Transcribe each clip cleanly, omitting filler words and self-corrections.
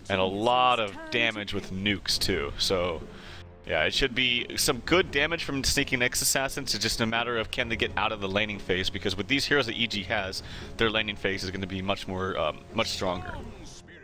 and a lot of damage with nukes too. So yeah, it should be some good damage from sneaking NYX assassins. It's just a matter of can they get out of the laning phase, because with these heroes that EG has, their laning phase is going to be much more, much stronger.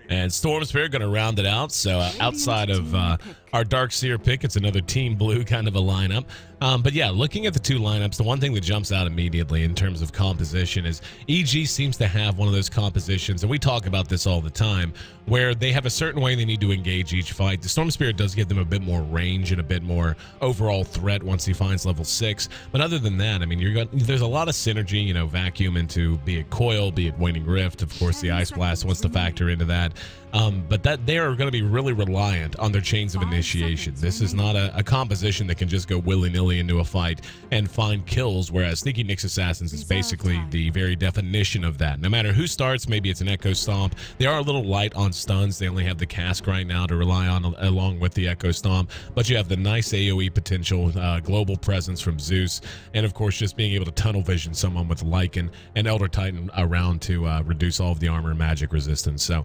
And Storm Spirit going to round it out. So outside of our Darkseer pick, it's another Team Blue kind of a lineup. But yeah, looking at the two lineups, the one thing that jumps out immediately in terms of composition is EG seems to have one of those compositions, and we talk about this all the time, where they have a certain way they need to engage each fight. The Storm Spirit does give them a bit more range and a bit more overall threat once he finds level 6. But other than that, I mean, there's a lot of synergy, you know, vacuum into be it Coil, be it Waning Rift. Of course, the Ice Blast wants to factor into that. But that they are going to be really reliant on their chains of initiation. This is not a composition that can just go willy-nilly into a fight and find kills, whereas Sneaky NYX Assassins is basically the very definition of that. No matter who starts, maybe it's an Echo Stomp. They are a little light on stuns. They only have the Cask right now to rely on along with the Echo Stomp, but you have the nice AoE potential, global presence from Zeus, and of course just being able to tunnel vision someone with Lycan and Elder Titan around to reduce all of the armor and magic resistance. So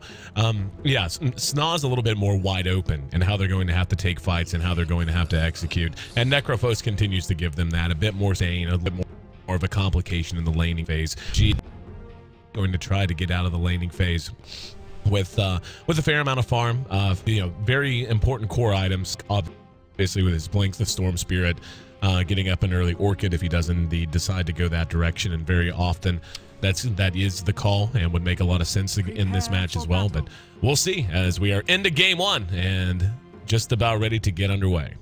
yeah, Sna's a little bit more wide open in how they're going to have to take fights and how they're going to have to execute, and Necrophos continues to give them that, a bit more saying, a bit more of a complication in the laning phase. G going to try to get out of the laning phase with a fair amount of farm, you know, very important core items, obviously with his Blinks, the Storm Spirit, getting up an early Orchid if he does indeed decide to go that direction, and very often that is the call and would make a lot of sense in this match as well. But we'll see as we are into game 1 and just about ready to get underway.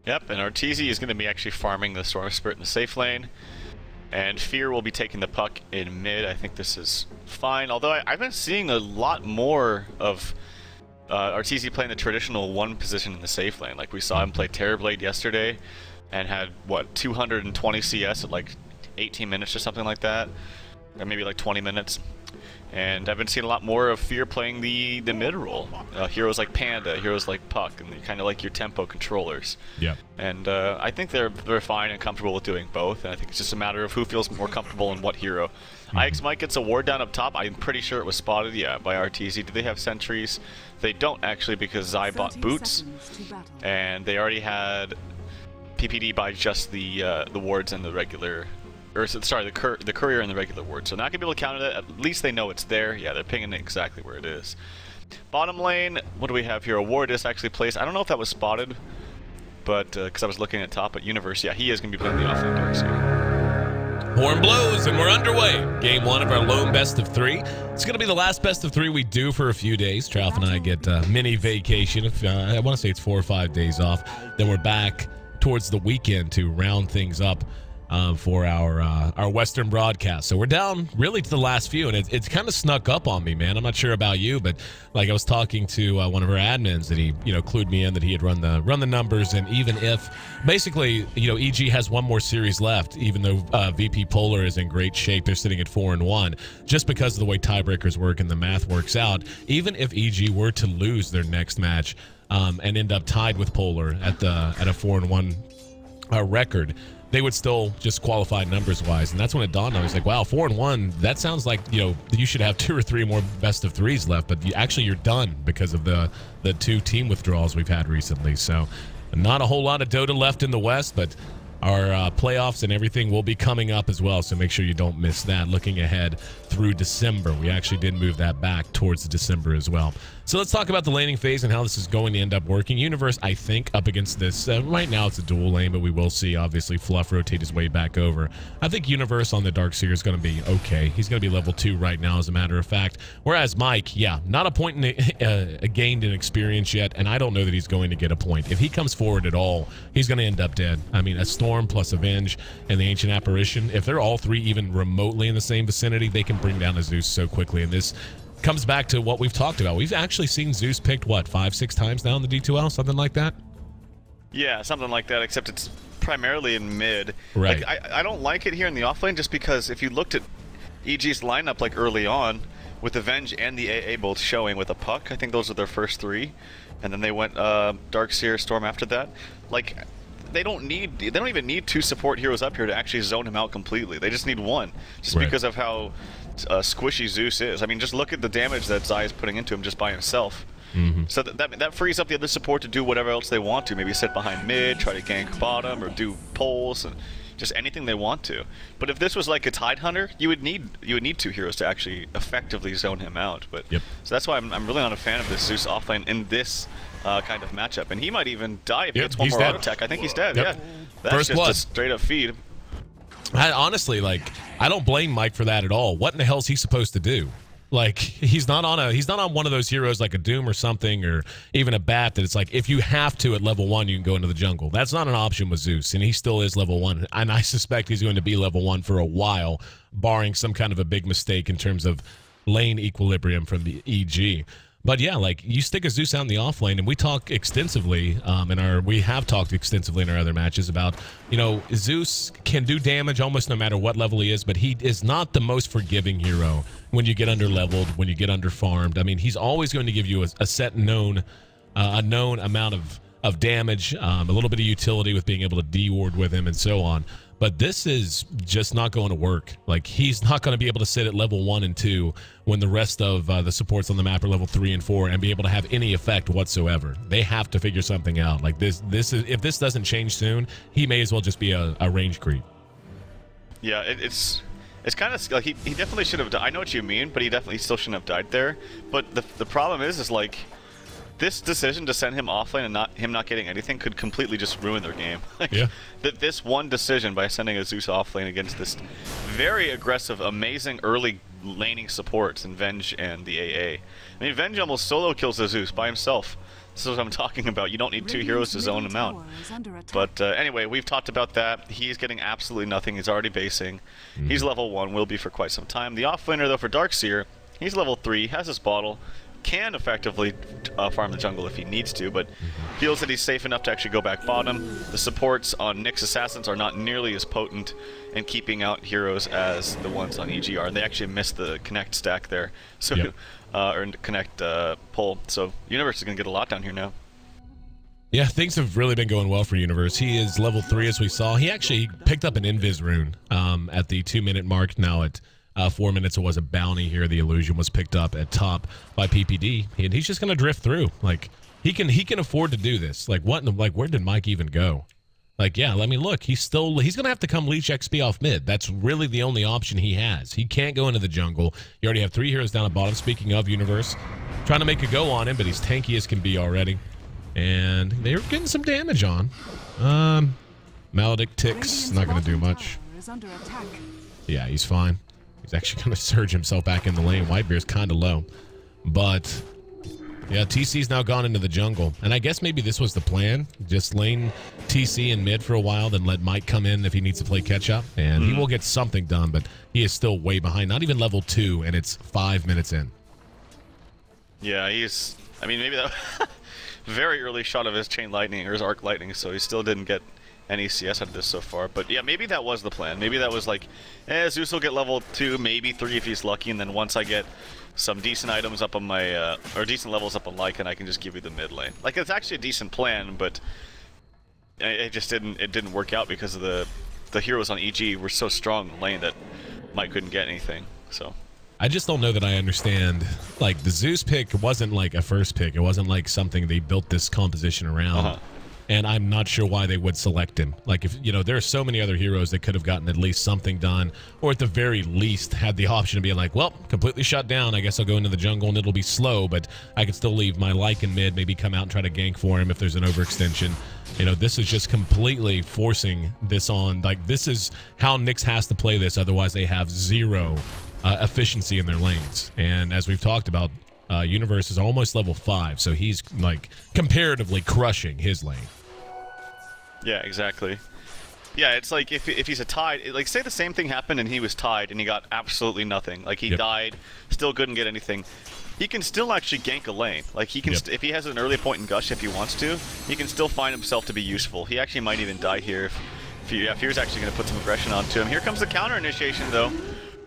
Yep, and Arteezy is going to be actually farming the Storm Spirit in the safe lane, and Fear will be taking the puck in mid. I think this is fine, although I've been seeing a lot more of Arteezy playing the traditional 1 position in the safe lane. Like we saw him play Terrorblade yesterday and had, what, 220 CS at like 18 minutes or something like that, or maybe like 20 minutes. And I've been seeing a lot more of Fear playing the mid role. Heroes like Panda, heroes like Puck, and kind of like your tempo controllers. Yeah. And I think they're fine and comfortable with doing both. And I think it's just a matter of who feels more comfortable in what hero. IX Mike gets a ward down up top. I'm pretty sure it was spotted, yeah, by Arteezy. Do they have sentries? They don't actually, because Zai bought boots, and they already had PPD by just the wards and the regular. Or sorry, the courier and the regular ward. So not gonna be able to counter that. At least they know it's there. Yeah, they're pinging it exactly where it is. Bottom lane, what do we have here? A ward is actually placed. I don't know if that was spotted, but because I was looking at top at Universe, yeah, he is gonna be putting the offlane Darkseer. Horn blows and we're underway. Game 1 of our lone best of 3. It's gonna be the last best of 3 we do for a few days. Trav and I get mini vacation. I want to say it's 4 or 5 days off. Then we're back towards the weekend to round things up for our Western broadcast. So we're down really to the last few, and it's kind of snuck up on me, man. I'm not sure about you, but like I was talking to one of our admins that he, you know, clued me in that he had run the numbers, and even if basically, you know, EG has 1 more series left, even though VP Polar is in great shape, they're sitting at 4-1, just because of the way tiebreakers work and the math works out. Even if EG were to lose their next match and end up tied with Polar at a 4-1 record, they would still just qualify numbers-wise, and that's when it dawned on me. I was like, wow, 4-1, that sounds like, you know, you should have 2 or 3 more best of 3s left, but you're done because of the 2 team withdrawals we've had recently. So not a whole lot of Dota left in the West, but our playoffs and everything will be coming up as well, so make sure you don't miss that. Looking ahead through December, we actually did move that back towards December as well. So let's talk about the laning phase and how this is going to end up working. Universe, I think, up against this, right now it's a dual lane, but we will see, obviously, Fluff rotate his way back over. I think Universe on the Darkseer is going to be okay. He's going to be level 2 right now, as a matter of fact. Whereas Mike, yeah, not a point gained in experience yet, and I don't know that he's going to get a point. If he comes forward at all, he's going to end up dead. I mean, a Storm plus Avenge and the Ancient Apparition, if they're all 3 even remotely in the same vicinity, they can bring down a Zeus so quickly, and this comes back to what we've talked about. We've actually seen Zeus picked, what, 5-6 times now in the D2L, something like that? Yeah, something like that, except it's primarily in mid. Right. Like, I don't like it here in the offlane, just because if you looked at EG's lineup like early on, with Avenge and the AA both showing with a Puck, I think those are their first 3, and then they went Darkseer, Storm after that. Like, they don't even need 2 support heroes up here to actually zone him out completely. They just need 1, just right, because of how squishy Zeus is. I mean, just look at the damage that Zai is putting into him just by himself. So that frees up the other support to do whatever else they want to. Maybe sit behind mid, try to gank bottom, or do pulls, and just anything they want to. But if this was like a Tide Hunter, you would need 2 heroes to actually effectively zone him out. But so that's why I'm really not a fan of this Zeus offlane in this kind of matchup. And he might even die if he gets one more auto attack. I think he's dead. Yeah, that's First just blood. a straight up feed. Honestly, like, I don't blame Mike for that at all. What in the hell is he supposed to do? Like, he's not on one of those heroes like a Doom or something, or even a Bat that it's like, if you have to at level 1, you can go into the jungle. That's not an option with Zeus, and he still is level 1. And I suspect he's going to be level 1 for a while, barring some kind of a big mistake in terms of lane equilibrium from the EG. But yeah, like, you stick a Zeus out in the off lane, and we talk extensively we have talked extensively in our other matches about, you know, Zeus can do damage almost no matter what level he is, but he is not the most forgiving hero when you get under leveled, when you get under farmed. I mean, he's always going to give you a set known amount of damage, a little bit of utility with being able to de-ward with him and so on. But this is just not going to work. Like, he's not going to be able to sit at level 1 and 2 when the rest of the supports on the map are level 3 and 4 and be able to have any effect whatsoever. They have to figure something out. Like, this is, if this doesn't change soon, he may as well just be a range creep. Yeah, it's kind of like he definitely should have. I know what you mean, but he definitely still shouldn't have died there. But the problem is like, this decision to send him offlane and him not getting anything could completely just ruin their game. Like, this one decision by sending a Zeus offlane against this very aggressive, amazing early laning supports in Venge and the AA. I mean, Venge almost solo kills the Zeus by himself. This is what I'm talking about. You don't need 2 heroes to zone him out. But anyway, we've talked about that. He's getting absolutely nothing. He's already basing. He's level 1, will be for quite some time. The offlaner, though, for Darkseer, he's level 3, has his bottle, can effectively farm the jungle if he needs to, but feels that he's safe enough to actually go back bottom. The supports on NYX Assassins are not nearly as potent in keeping out heroes as the ones on EG are, and they actually missed the connect stack there, so or connect pull. So Universe is going to get a lot down here now. Yeah, things have really been going well for Universe. He is level 3, as we saw. He actually picked up an Invis rune at the 2-minute mark. Now at 4 minutes, it was a bounty here. The illusion was picked up at top by PPD, and he's just going to drift through. Like, he can afford to do this. Like, what? Like, where did Mike even go? Like, yeah, let me look. He's going to have to come leech XP off mid. That's really the only option he has. He can't go into the jungle. You already have 3 heroes down at bottom. Speaking of Universe, trying to make a go on him, but he's tanky as can be already. And they're getting some damage on. Maledict ticks, not going to do much. Yeah, he's fine. He's actually going to surge himself back in the lane. Whitebeard's kind of low. But, yeah, TC's now gone into the jungle. And I guess maybe this was the plan. Just lane TC in mid for a while, then let Mike come in if he needs to play catch-up. And he will get something done, but he is still way behind. Not even level 2, and it's 5 minutes in. Yeah, he's... I mean, maybe that... very early shot of his Chain Lightning, or his Arc Lightning, so he still didn't get any CS out of this so far. But yeah, maybe that was the plan. Maybe that was like, Zeus will get level 2, maybe 3 if he's lucky, and then once I get some decent items up on my, or decent levels up on Lycan, I can just give you the mid lane. Like, it's actually a decent plan, but it just didn't work out because of the heroes on EG were so strong in the lane that Mike couldn't get anything, so. I just don't know that I understand. Like, the Zeus pick wasn't like a first pick. It wasn't like something they built this composition around. And I'm not sure why they would select him. Like, if, you know, there are so many other heroes that could have gotten at least something done, or at the very least had the option of being like, well, completely shut down. I guess I'll go into the jungle and it'll be slow, but I could still leave my Lycan mid, maybe come out and try to gank for him if there's an overextension. You know, this is just completely forcing this on. Like, this is how NYX has to play this. Otherwise, they have zero efficiency in their lanes. And as we've talked about, Universe is almost level 5, so he's, like, comparatively crushing his lane. Yeah, exactly. Yeah, it's like if he's a Tide, like, say the same thing happened and he was Tide and he got absolutely nothing. Like, he died, still couldn't get anything. He can still actually gank a lane. Like, he can, if he has an early point in Gush, if he wants to, he can still find himself to be useful. He actually might even die here if Fear's actually going to put some aggression onto him. Here comes the counter initiation, though,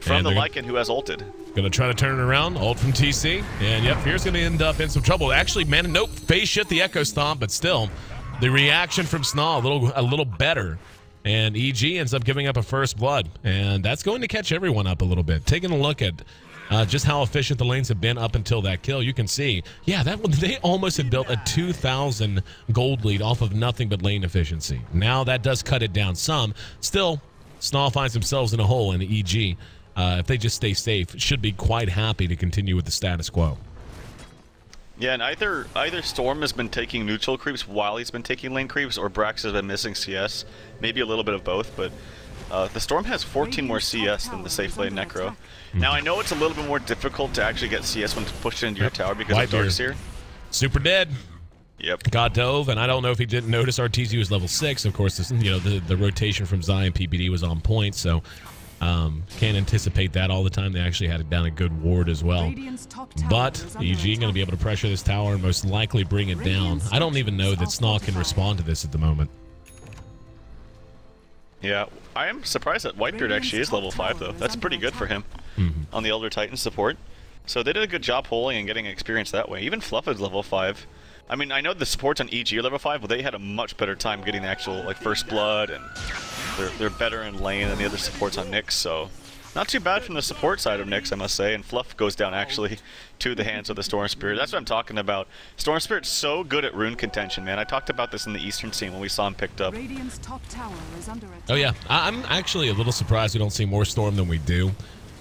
from the Lycan, who has ulted. Gonna try to turn it around, ult from TC, and yep, Fear's gonna end up in some trouble. Actually, man, nope, phase shift the Echo Stomp, but still, the reaction from Snarl a little better, and EG ends up giving up a first blood, and that's going to catch everyone up a little bit. Taking a look at just how efficient the lanes have been up until that kill. You can see, yeah, that one, they almost had built a 2,000 gold lead off of nothing but lane efficiency. Now that does cut it down some. Still, Snarl finds themselves in a hole in the EG. If they just stay safe, should be quite happy to continue with the status quo. Yeah, and either Storm has been taking neutral creeps while he's been taking lane creeps, or Brax has been missing CS. Maybe a little bit of both, but the Storm has 14 more CS than the safe lane Necro. Now, I know it's a little bit more difficult to actually get CS when pushed into your tower because of Darkseer. Super dead. Yep. Got dove, and I don't know if he didn't notice RTZ was level 6. Of course, this, the rotation from Zai and PPD was on point, so can't anticipate that all the time. They actually had it down a good ward as well. But EG going to be able to pressure this tower and most likely bring it down. I don't even know that Snarl can respond to this at the moment. Yeah, I am surprised that Whitebeard actually is level 5, though. That's pretty good for him on the Elder Titan support. So they did a good job holding and getting experience that way. Even Fluff is level 5. I mean, I know the supports on EG are level 5, but they had a much better time getting the actual first blood, and they're better in lane than the other supports on NYX, so not too bad from the support side of NYX, I must say. And Fluff goes down actually to the hands of the Storm Spirit. That's what I'm talking about. Storm Spirit's so good at rune contention, man. I talked about this in the Eastern scene when we saw him picked up. Oh yeah, I'm actually a little surprised we don't see more Storm than we do.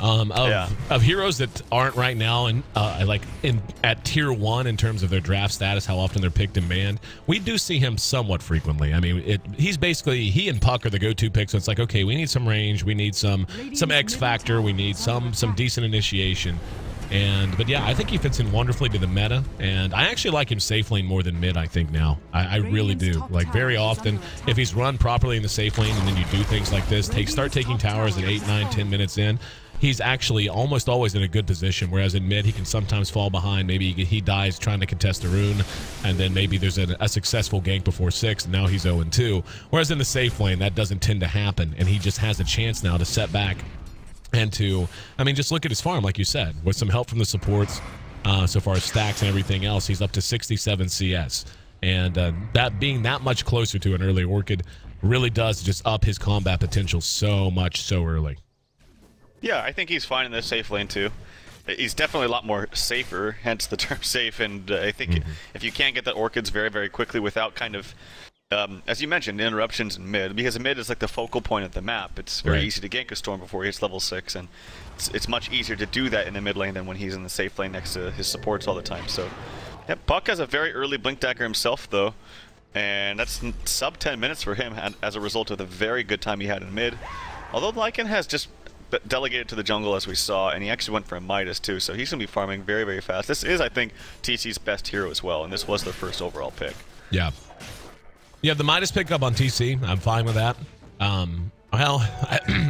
Of heroes that aren't right now and at tier 1 in terms of their draft status, how often they're picked and banned, we do see him somewhat frequently. I mean, he's basically, he and Puck are the go-to picks. So it's like, okay, we need some range, we need some X factor, we need some decent initiation. But yeah, I think he fits in wonderfully to the meta, and I actually like him safe lane more than mid, I think now. I really do. Like, very often, if he's run properly in the safe lane and then you do things like this, start taking towers at 8, 9, 10 minutes in, he's actually almost always in a good position, whereas in mid, he can sometimes fall behind. Maybe he dies trying to contest a rune, and then maybe there's a successful gank before 6, and now he's 0-2. Whereas in the safe lane, that doesn't tend to happen, and he just has a chance now to set back and to, I mean, just look at his farm, like you said, with some help from the supports, so far as stacks and everything else, he's up to 67 CS. And that being that much closer to an early Orchid really does just up his combat potential so much so early. Yeah, I think he's fine in the safe lane too. He's definitely a lot more safer, hence the term safe, and I think if you can't get the Orchids very, very quickly without kind of, as you mentioned, interruptions in mid, because mid is like the focal point of the map, it's very easy to gank a Storm before he hits level 6, and it's much easier to do that in the mid lane than when he's in the safe lane next to his supports all the time. So, yeah, Puck has a very early Blink Dagger himself, though, and that's sub 10 minutes for him as a result of the very good time he had in mid. Although Lycan has just delegated to the jungle, as we saw, and he actually went for a Midas too, so he's going to be farming very, very fast. This is, I think, TC's best hero as well, and this was their first overall pick. Yeah. Yeah, the Midas pickup on TC, I'm fine with that. Well,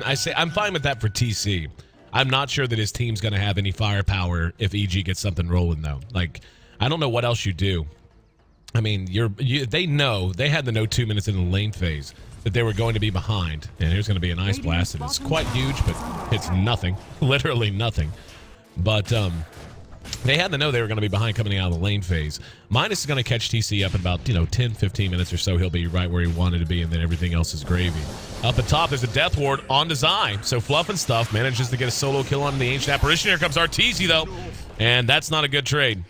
I say I'm fine with that for TC. I'm not sure that his team's going to have any firepower if EG gets something rolling, though. Like, I don't know what else you do. I mean, they know, they had to know 2 minutes in the lane phase that they were going to be behind, and here's going to be an Ice Blast. It's quite huge, but it's nothing, literally nothing. But they had to know they were going to be behind coming out of the lane phase. Midas is going to catch TC up in about 10, 15 minutes or so. He'll be right where he wanted to be, and then everything else is gravy. Up at top, there's a Death Ward on design, so Fluff and Stuff manages to get a solo kill on the Ancient Apparition. Here comes Arteezy, though, and that's not a good trade.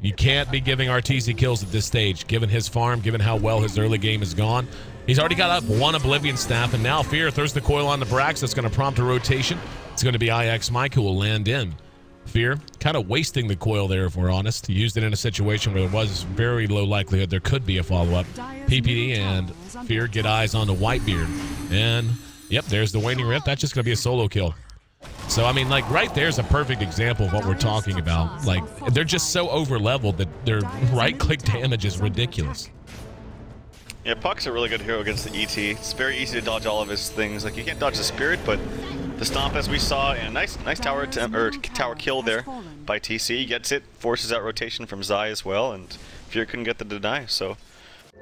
You can't be giving Arteezy kills at this stage, given his farm, given how well his early game has gone. He's already got up 1 Oblivion Staff, and now Fear throws the coil on the Brax. That's going to prompt a rotation. It's going to be IX Mike who will land in. Fear kind of wasting the coil there, if we're honest. He used it in a situation where there was very low likelihood there could be a follow-up. PPD and Fear get eyes on the Whitebeard. And, yep, there's the Waning Rift. That's just going to be a solo kill. So, I mean, like, right there's a perfect example of what we're talking about. Like, they're just so over-leveled that their right-click damage is ridiculous. Yeah, Puck's a really good hero against the ET. It's very easy to dodge all of his things. Like, you can't dodge the Spirit, but the Stomp, as we saw, and a nice tower kill there by TC. He gets it, forces out rotation from Zai as well, and Fear couldn't get the deny, so...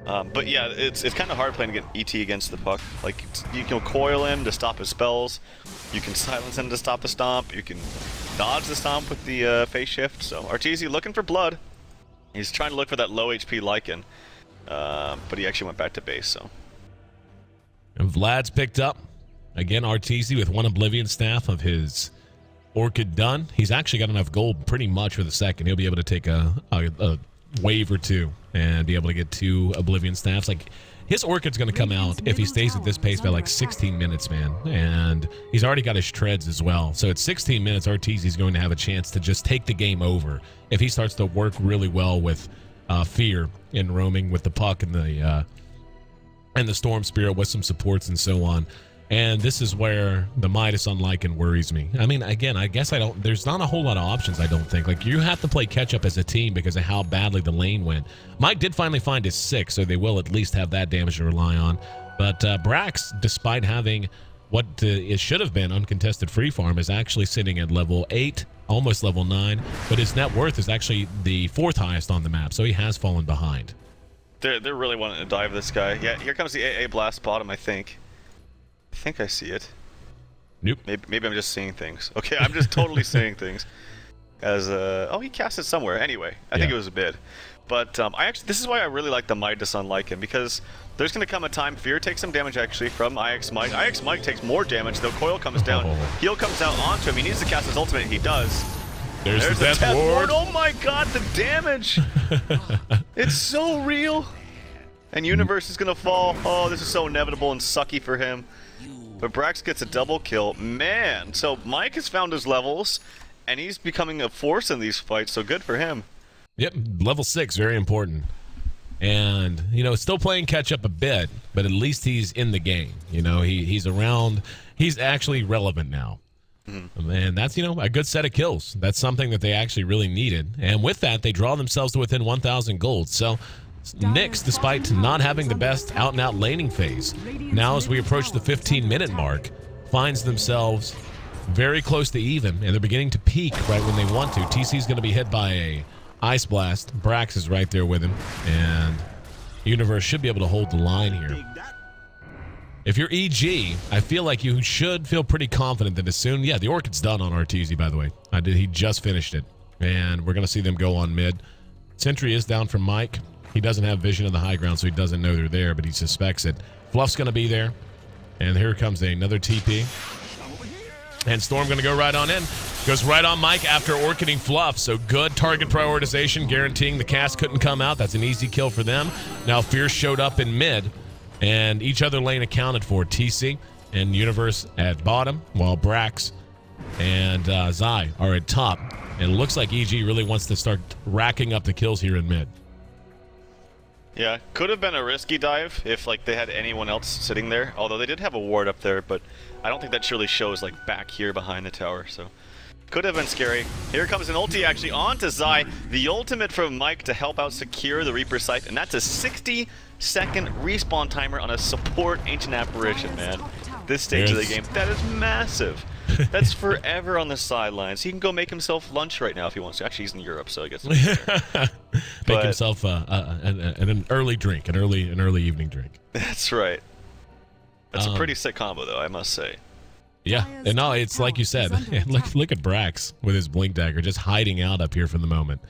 but yeah, it's kind of hard playing ET against the Puck. Like, you can coil him to stop his spells, you can silence him to stop the Stomp, you can dodge the Stomp with the phase shift, so Arteezy looking for blood. He's trying to look for that low HP Lycan. But he actually went back to base, so. And Vlad's picked up. Again, Arteezy with 1 Oblivion Staff of his Orchid done. He's actually got enough gold pretty much for the second. He'll be able to take a wave or two and be able to get 2 Oblivion staffs. Like, his Orchid's going to come out if he stays at this pace by like 16 minutes, man. And he's already got his treads as well. So at 16 minutes, Arteezy's going to have a chance to just take the game over if he starts to work really well with Fear in roaming with the puck and the Storm Spirit with some supports and so on. And this is where the Midas Unlikened worries me. I mean, again, I guess there's not a whole lot of options, I don't think. Like, you have to play catch-up as a team because of how badly the lane went. Mike did finally find his 6, so they will at least have that damage to rely on. But Brax, despite having what it should have been uncontested free farm, is actually sitting at level 8, almost level 9. But his net worth is actually the 4th highest on the map, so he has fallen behind. They're really wanting to dive this guy. Yeah, here comes the AA blast bottom, I think. I think I see it. Nope. Maybe I'm just seeing things. Okay, I'm just totally seeing things. As oh, he cast it somewhere. Anyway, I think it was a bid. But this is why I really like the Midas Unlikened, because there's going to come a time Fear takes some damage actually from IX Mike. IX Mike takes more damage, though Coil comes down. Heal comes out onto him. He needs to cast his ultimate. He does. There's the death ward. Oh my god, the damage! It's so real. And Universe is going to fall. Oh, this is so inevitable and sucky for him. But Brax gets a double kill. Man, so Mike has found his levels, and he's becoming a force in these fights, so good for him. Yep, level 6, very important. And, you know, still playing catch-up a bit, but at least he's in the game. You know, he's around. He's actually relevant now. And that's, you know, a good set of kills. That's something that they actually really needed. And with that, they draw themselves to within 1,000 gold. So NYX, despite not having the best out-and-out laning phase, now as we approach the 15-minute mark, finds themselves very close to even, and they're beginning to peak right when they want to. TC's going to be hit by a Ice Blast. Brax is right there with him, and Universe should be able to hold the line here. If you're EG, I feel like you should feel pretty confident that as soon... Yeah, the Orchid's done on Arteezy, by the way. He just finished it, and we're going to see them go on mid. Sentry is down from Mike. He doesn't have vision of the high ground, so he doesn't know they're there, but he suspects it. Fluff's going to be there. And here comes another TP. And Storm going to go right on in. Goes right on Mike after orchiding Fluff. So good target prioritization, guaranteeing the cast couldn't come out. That's an easy kill for them. Now Fierce showed up in mid, and each other lane accounted for. TC and Universe at bottom, while Brax and Zai are at top. And it looks like EG really wants to start racking up the kills here in mid. Yeah, could have been a risky dive if like they had anyone else sitting there. Although they did have a ward up there, but I don't think that surely shows like back here behind the tower. So could have been scary. Here comes an ulti actually onto Zai. The ultimate from Mike to help out secure the Reaper site, and that's a 60-second respawn timer on a support Ancient Apparition, man. This stage of the game, that is massive. That's forever on the sidelines. He can go make himself lunch right now if he wants to. Actually, he's in Europe, so I guess. Make himself an early drink, an early evening drink. That's right. That's a pretty sick combo, though, I must say. Yeah, and no, it's like you said. Look at Brax with his Blink Dagger just hiding out up here for the moment.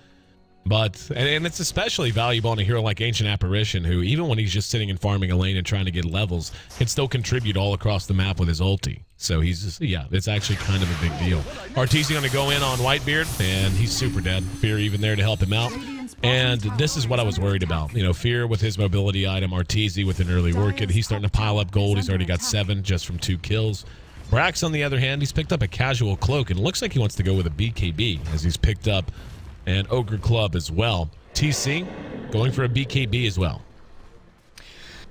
But, and it's especially valuable on a hero like Ancient Apparition, who, even when he's just sitting and farming a lane and trying to get levels, can still contribute all across the map with his ulti. So he's just, yeah, it's actually kind of a big deal. Arteezy going to go in on Whitebeard, and he's super dead. Fear even there to help him out. And this is what I was worried about. You know, Fear with his mobility item, Arteezy with an early Orchid. He's starting to pile up gold. He's already got 7 just from 2 kills. Brax, on the other hand, he's picked up a casual cloak, and it looks like he wants to go with a BKB, as he's picked up an Ogre Club as well. TC going for a BKB as well.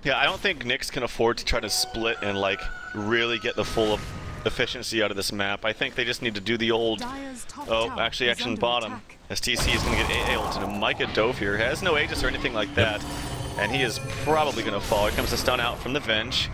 Yeah, I don't think NYX can afford to try to split and like really get the full efficiency out of this map. I think they just need to do the old, actually action bottom, as TC is going to get AA ulted. And Micah Dove here has no Aegis or anything like that, and he is probably going to fall. Here comes the stun out from the Venge.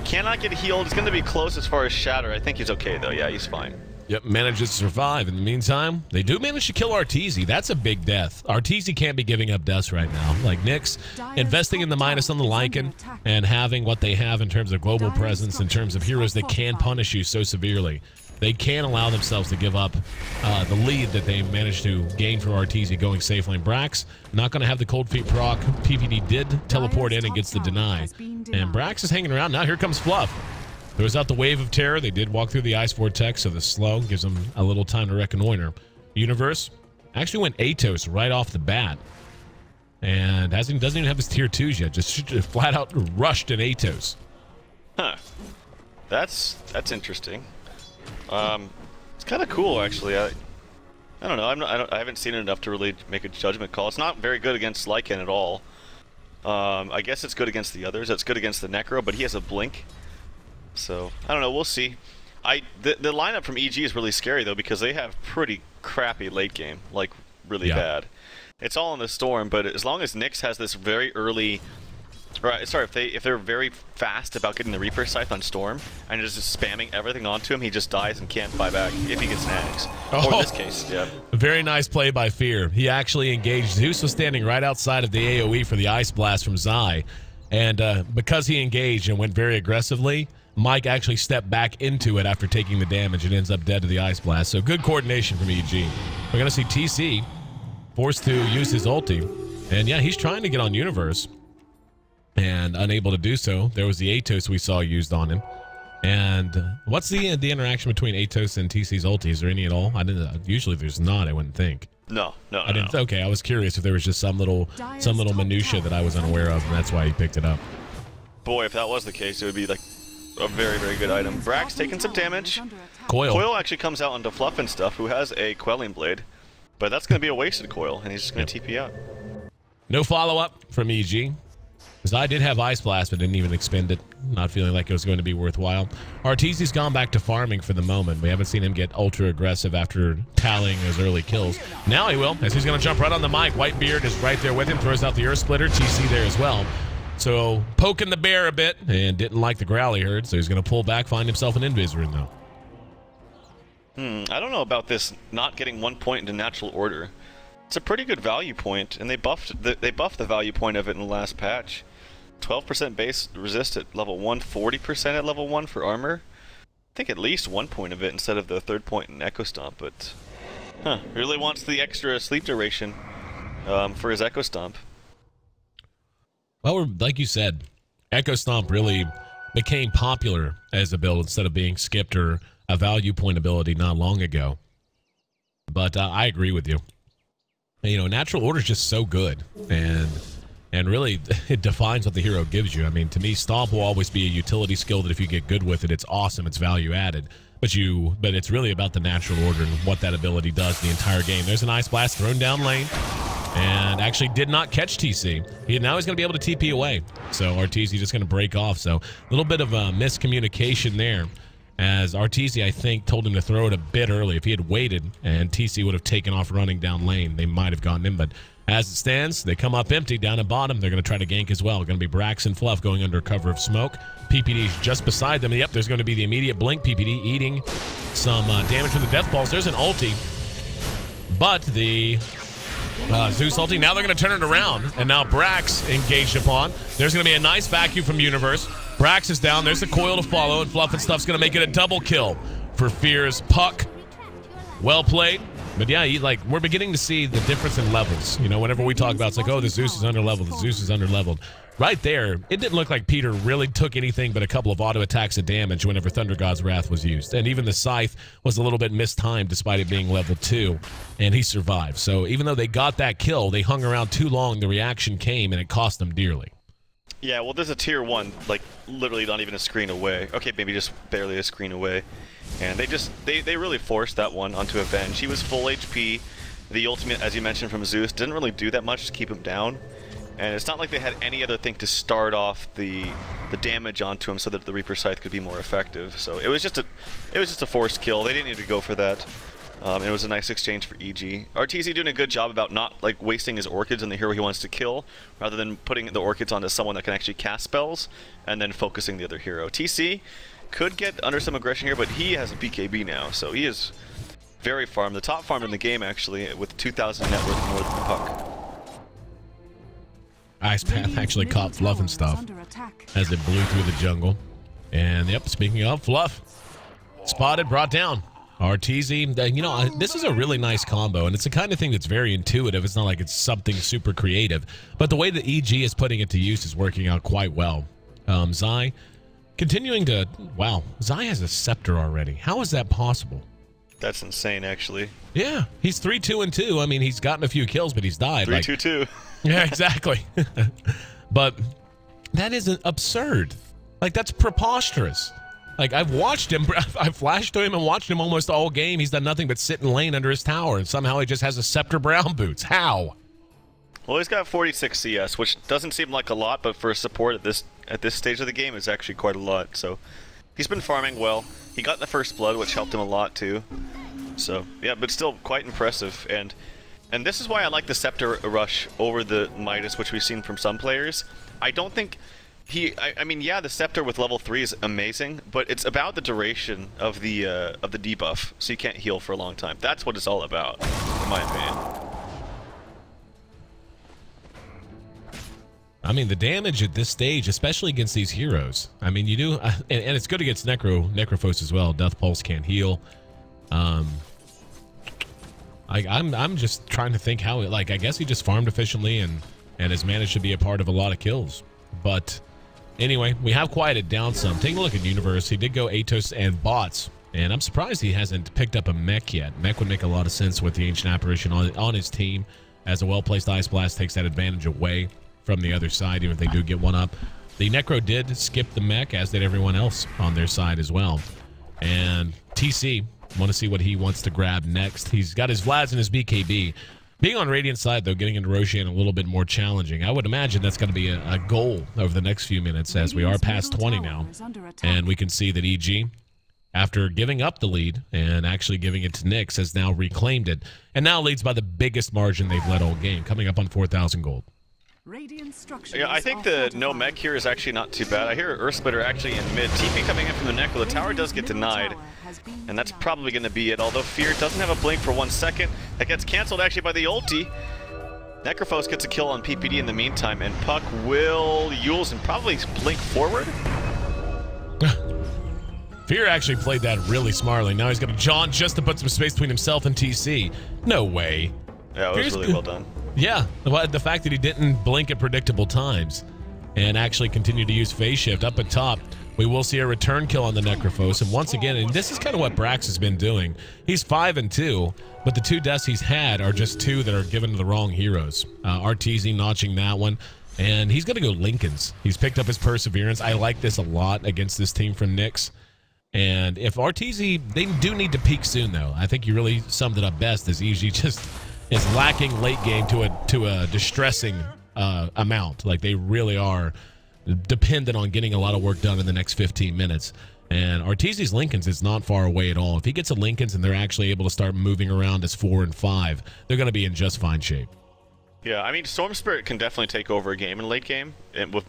Cannot get healed. It's going to be close as far as Shatter. I think he's okay though. Yeah, he's fine. Yep, manages to survive. In the meantime, they do manage to kill Arteezy. That's a big death. Arteezy can't be giving up deaths right now. Like NYX, investing in the Midas on the Lycan and having what they have in terms of global presence, in terms of heroes that can punish you so severely. They can't allow themselves to give up the lead that they managed to gain for Arteezy going safe lane. Brax, not going to have the cold feet proc. PPD did teleport in and gets the deny. And Brax is hanging around. Now here comes Fluff. Throws out the Wave of Terror. They did walk through the Ice Vortex, so the slow gives them a little time to reconnoiter. Universe actually went Atos right off the bat. And doesn't even have his tier 2s yet. Just flat out rushed an Atos. Huh. That's interesting. It's kind of cool, actually. I don't know. I haven't seen it enough to really make a judgment call. It's not very good against Lycan at all. I guess it's good against the others. It's good against the Necro, but he has a blink. So I don't know. We'll see. The lineup from EG is really scary though, because they have pretty crappy late game, like really bad. It's all in the Storm, but as long as NYX has this very early, if they're very fast about getting the Reaper Scythe on Storm and is just spamming everything onto him, he just dies and can't buy back if he gets nags. Or in this case, yeah. A very nice play by Fear. He actually engaged. Zeus was standing right outside of the AoE for the Ice Blast from Zai, and because he engaged and went very aggressively, Mike actually stepped back into it after taking the damage and ends up dead to the Ice Blast. So good coordination from EG. We're going to see TC forced to use his ulti. And yeah, he's trying to get on Universe and unable to do so. There was the Atos we saw used on him. And what's the interaction between Atos and TC's ulti? Is there any at all? Usually there's not, I wouldn't think. No. Okay, I was curious if there was just some little minutia that I was unaware of, and that's why he picked it up. Boy, if that was the case, it would be like a very, very good item. Brax taking some damage. Coil actually comes out onto Fluff and stuff, who has a Quelling Blade. But that's going to be a wasted Coil, and he's just going to TP out. No follow-up from EG. Zai did have Ice Blast, but didn't even expend it. Not feeling like it was going to be worthwhile. Arteezy's gone back to farming for the moment. We haven't seen him get ultra aggressive after tallying his early kills. Now he will, as he's going to jump right on the mic. Whitebeard is right there with him, throws out the Earth Splitter. TC there as well. So poking the bear a bit, and didn't like the growl he heard, so he's going to pull back, find himself an Invis rune though. I don't know about this not getting 1 point into natural order. It's a pretty good value point, and they buffed the value point of it in the last patch. 12% base resist at level 1, 40% at level 1 for armor. I think at least 1 point of it instead of the 3rd point in Echo Stomp, but really wants the extra sleep duration for his Echo Stomp. Well, like you said, Echo Stomp really became popular as a build instead of being skipped or a value point ability not long ago. But I agree with you. You know, natural order is just so good, and really it defines what the hero gives you. I mean, to me, Stomp will always be a utility skill that if you get good with it, it's awesome, it's value added. But it's really about the natural order and what that ability does the entire game. There's an Ice Blast thrown down lane, and actually did not catch TC. Now he's going to be able to TP away. So Arteezy just going to break off. So a little bit of a miscommunication there, as Arteezy, I think, told him to throw it a bit early. If he had waited and TC would have taken off running down lane, they might have gotten him. But as it stands, they come up empty down at bottom. They're going to try to gank as well. Going to be Brax and Fluff going under cover of smoke. PPD's just beside them. Yep, there's going to be the immediate blink. PPD eating some damage from the Death Pulse. There's an ulti. But the Zeus ulti, now they're going to turn it around. And now Brax engaged upon. There's going to be a nice vacuum from Universe. Brax is down. There's the coil to follow, and Fluff and Stuff's going to make it a double kill for Fear's Puck. Well played. But yeah, we're beginning to see the difference in levels. You know, whenever we talk about, it's like, oh, the Zeus is under-leveled, the Zeus is under-leveled. Right there, it didn't look like Peter really took anything but a couple of auto attacks of damage whenever Thunder God's Wrath was used. And even the Scythe was a little bit mistimed despite it being level 2, and he survived. So even though they got that kill, they hung around too long, the reaction came, and it cost them dearly. Yeah, well, there's a tier 1, like, literally not even a screen away. Okay, maybe just barely a screen away. And they really forced that one onto Avenge. He was full HP. The ultimate, as you mentioned from Zeus, didn't really do that much to keep him down. And it's not like they had any other thing to start off the damage onto him so that the Reaper Scythe could be more effective. So it was just a forced kill. They didn't need to go for that. It was a nice exchange for EG. Arteezy doing a good job about not wasting his Orchids on the hero he wants to kill, rather than putting the Orchids onto someone that can actually cast spells, and then focusing the other hero. TC could get under some aggression here, but he has a BKB now, so he is very farmed. The top farm in the game, actually, with 2,000 net worth more than the Puck. Ice Path actually caught Fluff and Stuff as it blew through the jungle. And yep, speaking of Fluff, spotted, brought down. Arteezy, you know, this is a really nice combo, and it's the kind of thing that's very intuitive. It's not like it's something super creative, but the way that EG is putting it to use is working out quite well. Zai continuing to... Wow, Zai has a scepter already. How is that possible? That's insane, actually. Yeah, he's 3-2-2. I mean, he's gotten a few kills, but he's died. 3-2-2. Yeah, exactly. But that is absurd. Like, that's preposterous. Like, I've watched him. I've flashed to him and watched him almost all game. He's done nothing but sit in lane under his tower, and somehow he just has a scepter brown boots. How? Well, he's got 46 CS, which doesn't seem like a lot, but for a support at this stage of the game, is actually quite a lot. So he's been farming well. He got the first blood, which helped him a lot too. So yeah, but still quite impressive. And this is why I like the Scepter rush over the Midas, which we've seen from some players. I don't think I mean, yeah, the Scepter with level 3 is amazing, but it's about the duration of the debuff, so you can't heal for a long time. That's what it's all about, in my opinion. I mean, the damage at this stage, especially against these heroes. I mean, you do, and it's good against Necrophos as well. Death Pulse can't heal. I'm just trying to think how, like, I guess he just farmed efficiently and has managed to be a part of a lot of kills. But anyway, we have quieted down some. Take a look at Universe. He did go Atos and bots, and I'm surprised he hasn't picked up a mech yet. Mech would make a lot of sense with the Ancient Apparition on his team, as a well-placed Ice Blast takes that advantage away from the other side, even if they do get one up. The Necro did skip the mech, as did everyone else on their side as well. And TC, want to see what he wants to grab next. He's got his Vlads and his BKB. Being on Radiant side, though, getting into Roshan a little bit more challenging. I would imagine that's going to be a goal over the next few minutes, as we are past 20 now. And we can see that EG, after giving up the lead and actually giving it to NYX, has now reclaimed it. And now leads by the biggest margin they've led all game, coming up on 4,000 gold. Yeah, I think the no mech here is actually not too bad. I hear Earth Splitter actually in mid. TP coming in from the Necro. The tower does get denied, and that's probably going to be it. Although Fear doesn't have a blink for 1 second. That gets cancelled actually by the ulti. Necrophos gets a kill on PPD in the meantime, and Puck will use and probably blink forward. Fear actually played that really smartly. Now he's got a John just to put some space between himself and TC. No way. Yeah, it was really well done. Yeah, the fact that he didn't blink at predictable times and actually continued to use phase shift up at top. We will see a return kill on the Necrophos, and once again, and this is kind of what Brax has been doing. He's 5-2, but the 2 deaths he's had are just 2 that are given to the wrong heroes. Arteezy notching that one, and he's going to go Lincolns. He's picked up his Perseverance. I like this a lot against this team from NYX. And if Arteezy, they do need to peak soon, though. I think you really summed it up best, as EG just is lacking late game to a distressing amount. Like, they really are dependent on getting a lot of work done in the next 15 minutes. And Arteezy's Lincolns is not far away at all. If he gets a Lincolns and they're actually able to start moving around as 4 and 5, they're going to be in just fine shape. Yeah, I mean, Storm Spirit can definitely take over a game in late game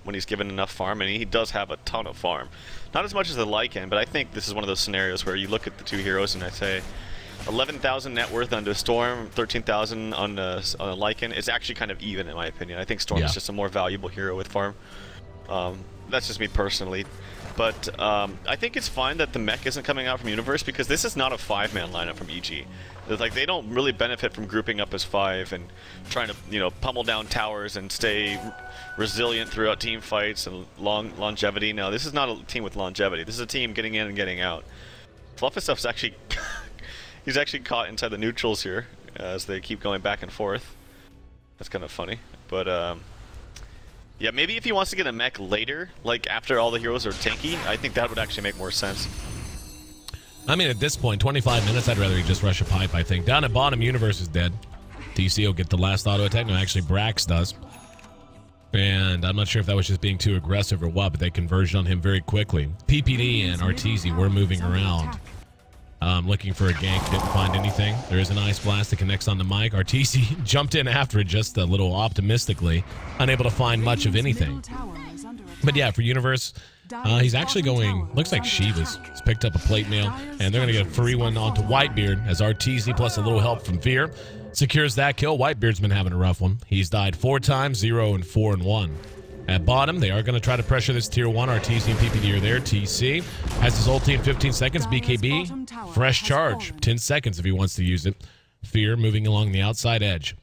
when he's given enough farm, and he does have a ton of farm. Not as much as the Lycan, but I think this is one of those scenarios where you look at the 2 heroes and I say 11,000 net worth on the Storm, 13,000 on a Lycan. It's actually kind of even, in my opinion. I think Storm is just a more valuable hero with farm. That's just me personally. But I think it's fine that the mech isn't coming out from Universe, because this is not a 5-man lineup from EG. It's like, they don't really benefit from grouping up as 5 and trying to, you know, pummel down towers and stay resilient throughout team fights and longevity. No, this is not a team with longevity. This is a team getting in and getting out. Fluffistuf's actually he's actually caught inside the neutrals here as they keep going back and forth. That's kind of funny, but yeah, maybe if he wants to get a mech later, like after all the heroes are tanky, I think that would actually make more sense. I mean, at this point, 25 minutes, I'd rather he just rush a pipe, I think. Down at bottom, Universe is dead. DC will get the last auto attack. No, actually, Brax does. And I'm not sure if that was just being too aggressive or what, but they converged on him very quickly. PPD and Arteezy were moving around, looking for a gank. Didn't find anything. There is an Ice Blast that connects on the mic. Arteezy jumped in after it just a little optimistically, unable to find much of anything. But yeah, for Universe, he's actually going, looks like Shiva's. He's picked up a plate mail, and they're going to get a free one onto Whitebeard, as Arteezy plus a little help from Fear secures that kill. Whitebeard's been having a rough one. He's died 4 times, 0 and 4 and 1. At bottom, they are going to try to pressure this tier 1. Arteezy and PPD are there. TC has his ulti in 15 seconds. BKB, fresh charge, 10 seconds if he wants to use it. Fear moving along the outside edge.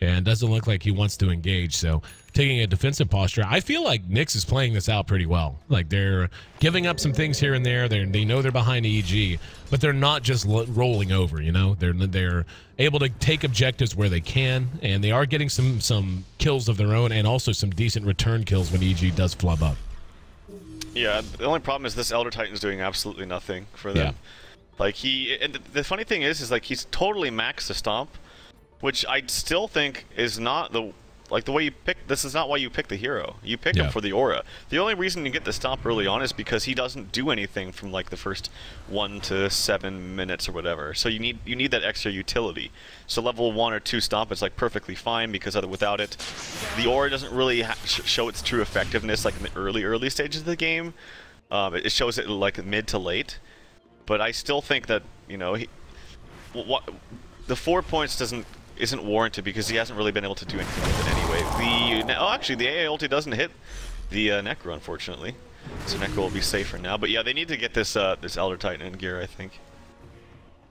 and doesn't look like he wants to engage. So taking a defensive posture. I feel like NYX is playing this out pretty well. Like they're giving up some things here and there. They know they're behind EG, but they're not just rolling over. You know, they're able to take objectives where they can, and they are getting some kills of their own and also some decent return kills when EG does flub up. Yeah, the only problem is this Elder Titan's doing absolutely nothing for them. Yeah. Like and the funny thing is like he's totally maxed the stomp, which I still think is not the way you pick. This is not why you pick the hero. You pick him for the aura. The only reason you get the stomp early on is because he doesn't do anything from like the first 1 to 7 minutes or whatever. So you need that extra utility. So level 1 or 2 stomp is like perfectly fine because without it, the aura doesn't really show its true effectiveness like in the early stages of the game. It shows it like mid to late. But I still think that the 4 points isn't warranted because he hasn't really been able to do anything with it anyway. Actually, the AA ulti doesn't hit the Necro, unfortunately. So Necro will be safe for now. But yeah, they need to get this Elder Titan in gear, I think.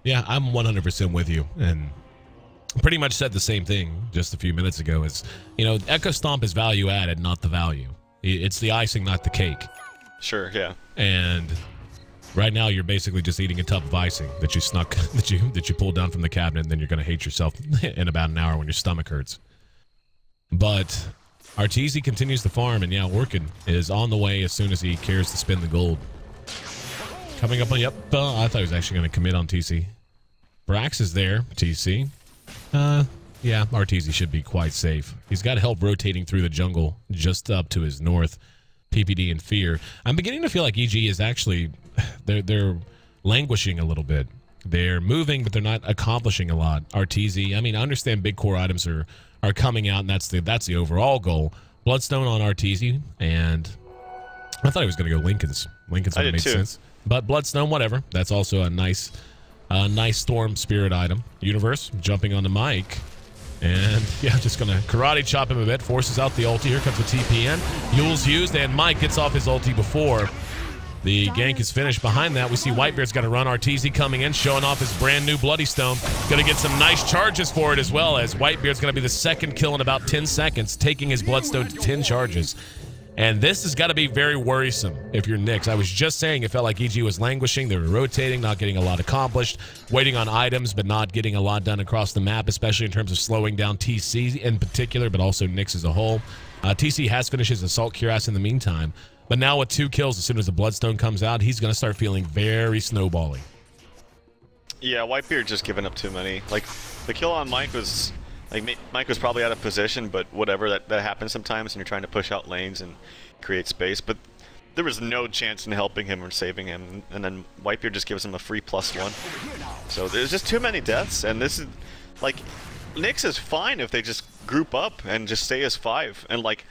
Yeah, I'm 100% with you, and pretty much said the same thing just a few minutes ago. Is Echo Stomp is value added, not the value. It's the icing, not the cake. Sure, yeah. And right now, you're basically just eating a tub of icing that you snuck, that you pulled down from the cabinet, and then you're going to hate yourself in about an hour when your stomach hurts. But Arteezy continues to farm, and yeah, Orchid is on the way as soon as he cares to spin the gold. Coming up on, I thought he was actually going to commit on TC. Brax is there, TC. Yeah, Arteezy should be quite safe. He's got help rotating through the jungle just up to his north. PPD and Fear. I'm beginning to feel like EG is actually, they're languishing a little bit. They're moving, but they're not accomplishing a lot. Arteezy, I mean, I understand big core items are coming out, and that's the overall goal. Bloodstone on Arteezy, and I thought he was going to go Lincoln's. Lincoln's would have made sense. But Bloodstone, whatever. That's also a nice Storm Spirit item. Universe, jumping on the mic. And yeah, just gonna karate chop him a bit, forces out the ulti. Here comes the TPN. Yule's used, and Mike gets off his ulti before the gank is finished. Behind that, we see Whitebeard's got to run. Arteezy coming in, showing off his brand new Bloody Stone. Gonna get some nice charges for it as well, as Whitebeard's gonna be the second kill in about 10 seconds, taking his Bloodstone to 10 charges. And this has got to be very worrisome if you're NYX. I was just saying it felt like EG was languishing. They were rotating, not getting a lot accomplished, waiting on items, but not getting a lot done across the map, especially in terms of slowing down TC in particular, but also NYX as a whole. TC has finished his Assault Cuirass in the meantime, but now with 2 kills, as soon as the Bloodstone comes out, he's going to start feeling very snowbally. Yeah, Whitebeard just giving up too many. Like, the kill on Mike was... Like, Mike was probably out of position, but whatever, that happens sometimes when you're trying to push out lanes and create space. But there was no chance in helping him or saving him, and then Whitebeard just gives him a free +1. So there's just too many deaths, and this is, like, NYX is fine if they just group up and just stay as 5, and, like,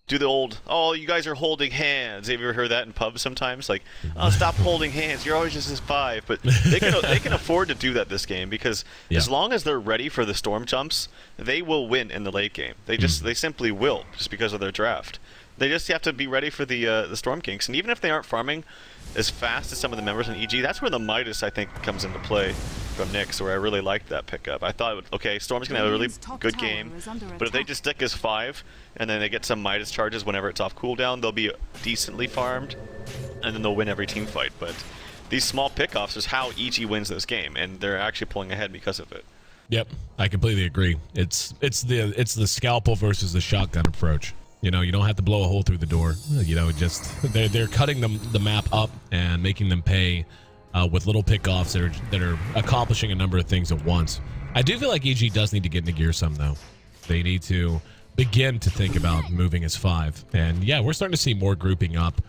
do the old, oh, you guys are holding hands. Have you ever heard that in pubs sometimes? Like, oh, stop holding hands. You're always just as 5. But they can afford to do that this game because as long as they're ready for the storm jumps, they will win in the late game. They simply will just because of their draft. They just have to be ready for the Storm Kinks. And even if they aren't farming as fast as some of the members in EG, that's where the Midas, I think, comes into play from NYX, where I really liked that pickup. I thought, okay, Storm's going to have a really good game, but if they just stick as 5, and then they get some Midas charges whenever it's off cooldown, they'll be decently farmed, and then they'll win every team fight. But these small pickoffs is how EG wins this game, and they're actually pulling ahead because of it. Yep, I completely agree. It's the scalpel versus the shotgun approach. You know, you don't have to blow a hole through the door. You know, just they're cutting the map up and making them pay with little pickoffs that are accomplishing a number of things at once. I do feel like EG does need to get into gear some, though. They need to begin to think about moving as 5. And yeah, we're starting to see more grouping up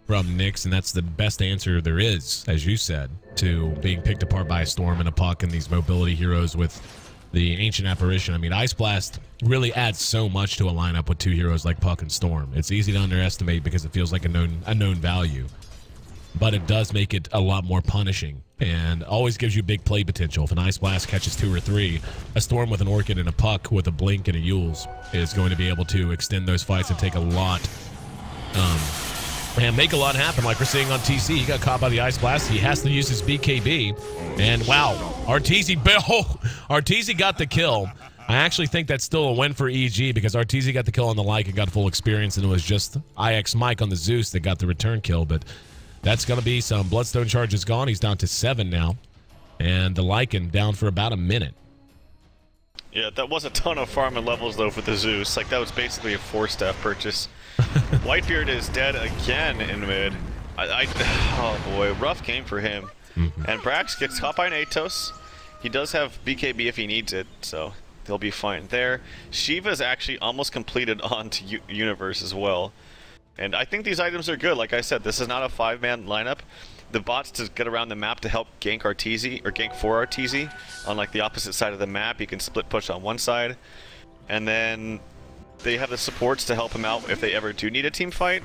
from NYX, and that's the best answer there is, as you said, to being picked apart by a Storm and a Puck and these mobility heroes with the Ancient Apparition. I mean, Ice Blast really adds so much to a lineup with 2 heroes like Puck and Storm. It's easy to underestimate because it feels like a known value, but it does make it a lot more punishing and always gives you big play potential. If an Ice Blast catches 2 or 3, a Storm with an Orchid and a Puck with a Blink and a Yules is going to be able to extend those fights and take a lot and make a lot happen, like we're seeing on TC. He got caught by the Ice Blast. He has to use his BKB. And wow, Arteezy got the kill. I actually think that's still a win for EG because Arteezy got the kill on the Lycan and got full experience, and it was just IX Mike on the Zeus that got the return kill. But that's going to be some Bloodstone charges gone. He's down to 7 now. And the Lycan down for about a minute. Yeah, that was a ton of farming levels, though, for the Zeus. Like, that was basically a 4-staff purchase. Whitebeard is dead again in mid. Oh, boy. Rough game for him. And Brax gets caught by an Atos. He does have BKB if he needs it, so they'll be fine there. Shiva's actually almost completed onto Universe as well. And I think these items are good. Like I said, this is not a 5-man lineup. The bots to get around the map to help gank Arteezy, or gank for Arteezy, on like the opposite side of the map. You can split push on one side. And then they have the supports to help him out if they ever do need a team fight.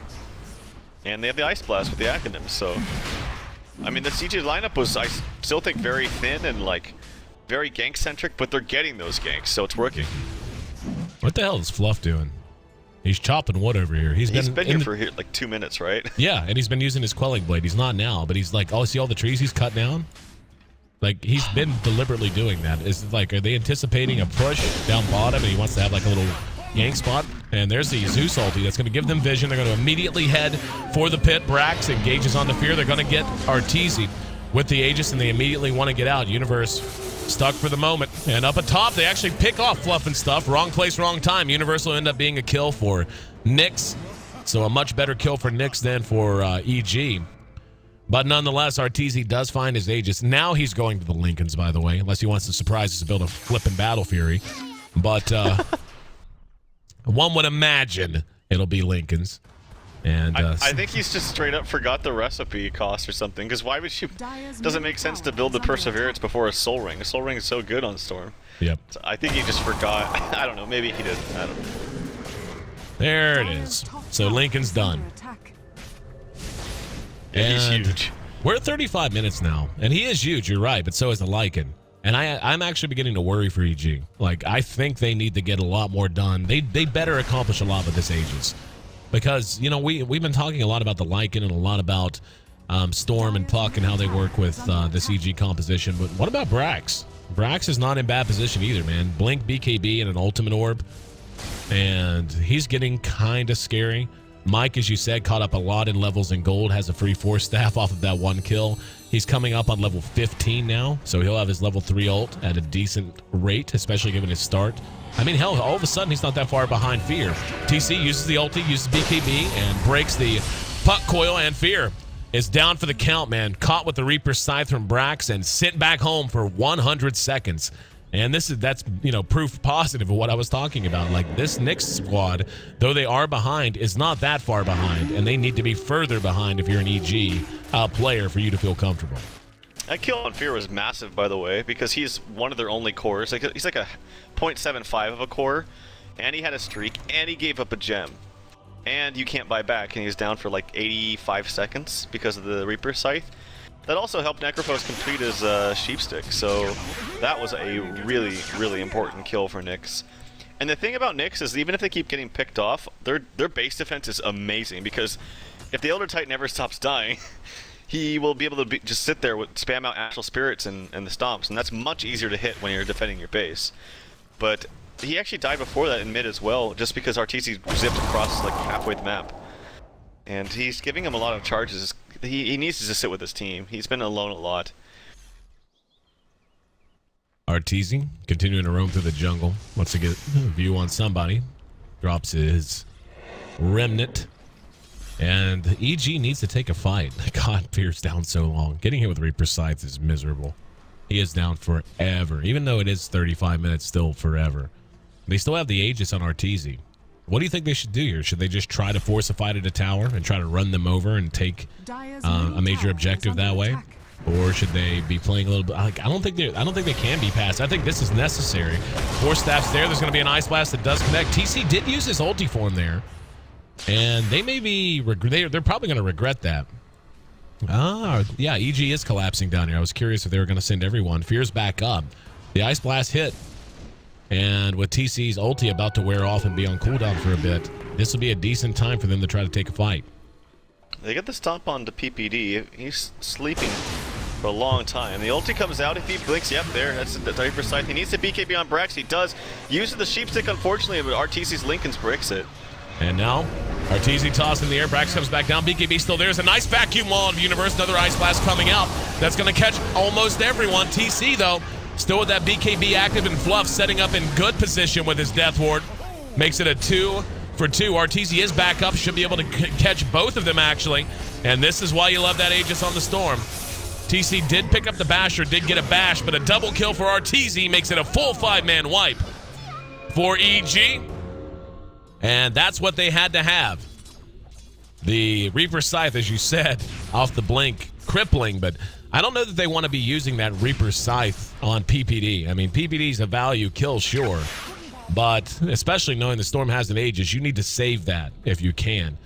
And they have the Ice Blast with the acronyms, so... I mean, the CG lineup was, I still think, very thin and like very gank-centric, but they're getting those ganks, so it's working. What the hell is Fluff doing? He's chopping wood over here. He's been here for like 2 minutes, right? Yeah, and he's been using his quelling blade. He's not now, but he's like, oh, see all the trees he's cut down? Like, he's been deliberately doing that. Is like, are they anticipating a push down bottom and he wants to have like a little gank spot? And there's the Zeus ulti that's going to give them vision. They're going to immediately head for the pit. Brax engages on the fear. They're going to get Arteezy with the Aegis, and they immediately want to get out. Universe stuck for the moment. And up atop, they actually pick off Fluff and Stuff. Wrong place, wrong time. Universe will end up being a kill for NYX. So a much better kill for NYX than for EG. But nonetheless, Arteezy does find his Aegis. Now he's going to the Lincolns, by the way, unless he wants to surprise us to build a flippin' Battle Fury. But... one would imagine it'll be Lincoln's. And I think he's just straight up forgot the recipe cost or something, because why would you... Doesn't make sense to build the Perseverance before a Soul Ring. A Soul Ring is so good on Storm. Yep. So I think he just forgot. I don't know, maybe he did. I don't know. There it is. So Lincoln's done. And he's huge. We're at 35 minutes now, and he is huge, you're right, but so is the Lycan. And I'm actually beginning to worry for EG. Like, I think they need to get a lot more done. They better accomplish a lot with this Aegis. Because, you know, we've been talking a lot about the Lycan and a lot about Storm and Puck and how they work with this EG composition. But what about Brax? Brax is not in bad position either, man. Blink, BKB, and an Ultimate Orb. And he's getting kind of scary. Mike, as you said, caught up a lot in levels in gold, has a free 4-staff off of that 1 kill. He's coming up on level 15 now, so he'll have his level 3 ult at a decent rate, especially given his start. I mean, hell, all of a sudden he's not that far behind Fear. TC uses the ulti, uses BKB, and breaks the Puck coil, and Fear is down for the count, man. Caught with the Reaper's Scythe from Brax and sent back home for 100 seconds. And that's you know, proof positive of what I was talking about. Like, this NYX squad, though they are behind, is not that far behind, and they need to be further behind if you're an EG player for you to feel comfortable. That kill on Fear was massive, by the way, because he's one of their only cores. Like, he's like a 0.75 of a core, and he had a streak, and he gave up a gem. And you can't buy back, and he's down for like 85 seconds because of the Reaper Scythe. That also helped Necrophos complete his Sheepstick, so that was a really, really important kill for NYX. And the thing about NYX is, even if they keep getting picked off, their base defense is amazing, because if the Elder Titan never stops dying, he will be able to just sit there with spam out Astral Spirits and the Stomps, and that's much easier to hit when you're defending your base. But he actually died before that in mid as well, just because Arteezy zipped across like halfway the map. And he's giving him a lot of charges. He needs to just sit with his team. He's been alone a lot. Arteezy continuing to roam through the jungle. Wants to get a view on somebody. Drops his Remnant. And EG needs to take a fight. God, Fear's down so long. Getting hit with Reaper Scythe is miserable. He is down forever. Even though it is 35 minutes, still forever. They still have the Aegis on Arteezy. What do you think they should do here? Should they just try to force a fight at a tower and try to run them over and take a major objective that way? Or should they be playing a little bit? Like, I don't think they can be passed. I think this is necessary. 4 staffs there. There's going to be an Ice Blast that does connect. TC did use his ulti form there, and they may be they're probably going to regret that. Yeah, EG is collapsing down here. I was curious if they were going to send everyone. Fear's back up. The Ice Blast hit. And with TC's ulti about to wear off and be on cooldown for a bit, this will be a decent time for them to try to take a fight. They get the stomp on to PPD. He's sleeping for a long time. The ulti comes out. If he blinks, yep, there. That's the Reaper Scythe. He needs to BKB on Brax. He does. Uses the sheep stick, unfortunately, but RTZ's Lincoln's breaks it. And now, RTZ toss in the air. Brax comes back down. BKB still there. There's a nice vacuum wall of Universe. Another Ice Blast coming out. That's going to catch almost everyone. TC, though, still with that BKB active, and Fluff setting up in good position with his Death Ward. Makes it a 2 for 2. RTZ is back up. Should be able to catch both of them, actually. And this is why you love that Aegis on the Storm. TC did pick up the Basher, did get a bash, but a double kill for RTZ makes it a full 5-man wipe for EG. And that's what they had to have. The Reaper Scythe, as you said, off the blink, crippling, but I don't know that they want to be using that Reaper Scythe on PPD. I mean, PPD's a value kill, sure, but especially knowing the Storm has an Aegis, you need to save that if you can.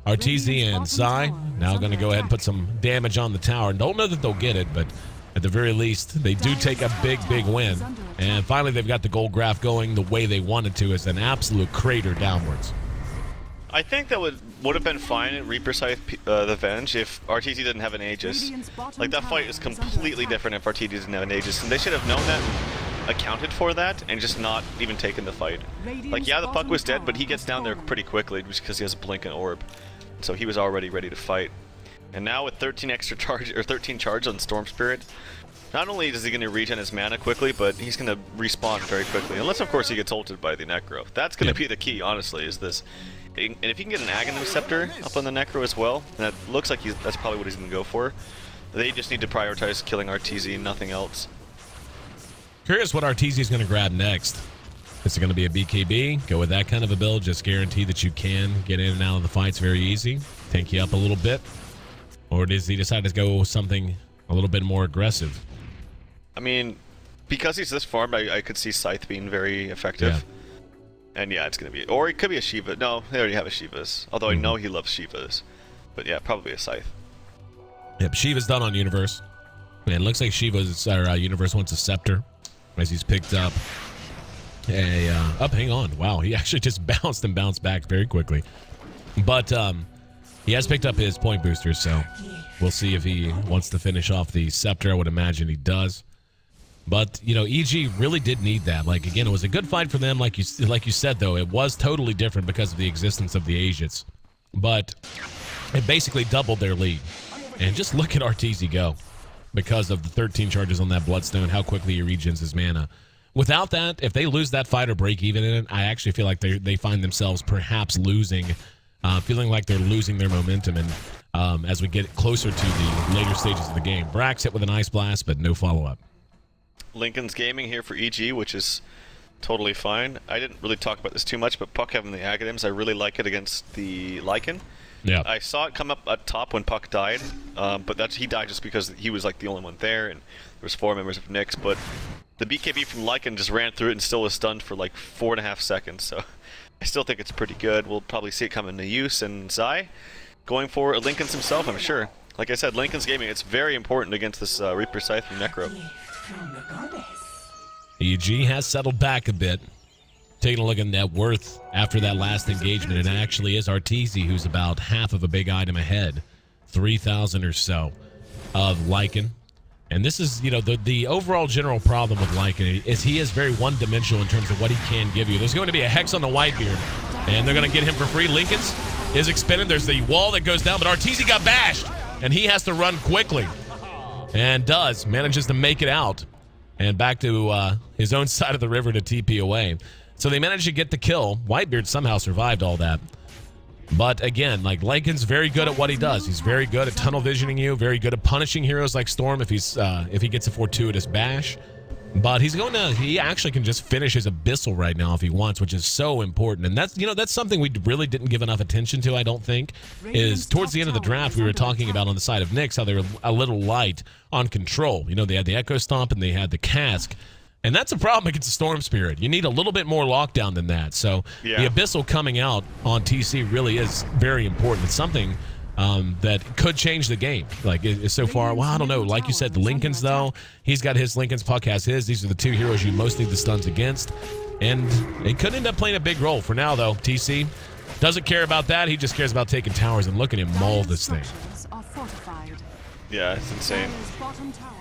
RTZ and Psy now going to go ahead and put some damage on the tower. Don't know that they'll get it, but at the very least, they do take a big, big win. And finally, they've got the gold graph going the way they wanted to, as an absolute crater downwards. I think that would have been fine at Reaper Scythe the Venge if RTZ didn't have an Aegis. Like, that fight is completely different if RTZ didn't have an Aegis, and they should have known that, accounted for that, and just not even taken the fight. Like, yeah, the puck was dead, but he gets down there pretty quickly just because he has a blink and orb. So he was already ready to fight. And now with 13 extra charge, or 13 charge on Storm Spirit, not only is he going to regen his mana quickly, but he's going to respawn very quickly. Unless, of course, he gets ulted by the Necro. That's going to be the key, honestly, is this. And if he can get an Aghanim Scepter up on the Necro as well, and that looks like that's probably what he's going to go for, they just need to prioritize killing RTZ and nothing else. Curious what RTZ is going to grab next. Is it going to be a BKB? Go with that kind of a build, just guarantee that you can get in and out of the fights very easy, tank you up a little bit? Or does he decide to go something a little bit more aggressive? I mean, because he's this farmed, I could see Scythe being very effective. Yeah. And yeah, it's going to be... Or it could be a Shiva. No, they already have a Shivas. Although I know he loves Shivas. But yeah, probably a Scythe. Yep, Shiva's done on Universe. Man, it looks like Shiva's Universe wants a Scepter, as he's picked up a... hang on. Wow, he actually just bounced and bounced back very quickly. But he has picked up his point boosters, so we'll see if he wants to finish off the Scepter. I would imagine he does. But, you know, EG really did need that. Like, again, it was a good fight for them. Like you said, though, it was totally different because of the existence of the Aegis. But it basically doubled their lead. And just look at RTZ go because of the 13 charges on that Bloodstone, how quickly he regens his mana. Without that, if they lose that fight or break even in it, I actually feel like they find themselves perhaps losing, feeling like they're losing their momentum. And as we get closer to the later stages of the game, Brax hit with an Ice Blast, but no follow-up. Lincoln's gaming here for EG, which is totally fine. I didn't really talk about this too much, but Puck having the Aghanims, I really like it against the Lycan. Yeah. I saw it come up at top when Puck died, but he died just because he was like the only one there, and there was 4 members of NYX, but the BKB from Lycan just ran through it and still was stunned for like 4.5 seconds, so I still think it's pretty good. We'll probably see it come into use, and Zai going for Lincoln's himself, I'm sure. Like I said, Lincoln's gaming, it's very important against this Reaper Scythe from Necro. EG has settled back a bit. Taking a look at net worth after that last engagement, it actually is RTZ who's about half of a big item ahead. 3,000 or so of Lycan. And this is, you know, the overall general problem with Lycan is he is very one-dimensional in terms of what he can give you. There's going to be a Hex on the Whitebeard, and they're going to get him for free. Lincoln's is expended. There's the wall that goes down, but RTZ got bashed, and he has to run quickly. And manages to make it out and back to his own side of the river to TP away. So they managed to get the kill. Whitebeard somehow survived all that. But again, like, Lycan's very good at what he does. He's very good at tunnel visioning you, very good at punishing heroes like Storm if he gets a fortuitous bash. But he actually can just finish his Abyssal right now if he wants, which is so important. And that's something we really didn't give enough attention to, I don't think, is towards the end of the draft, we were talking about on the side of NYX how they were a little light on control. You know, they had the Echo Stomp and they had the Cask. And that's a problem against the Storm Spirit. You need a little bit more lockdown than that. So the Abyssal coming out on TC really is very important. It's something that could change the game. Like, so far, well, I don't know. Like you said, the Lincolns, though, he's got his Lincolns, Puck has his. These are the two heroes you most need the stuns against. And it could end up playing a big role. For now, though, TC doesn't care about that. He just cares about taking towers, and look at him maul this thing. Yeah, it's insane.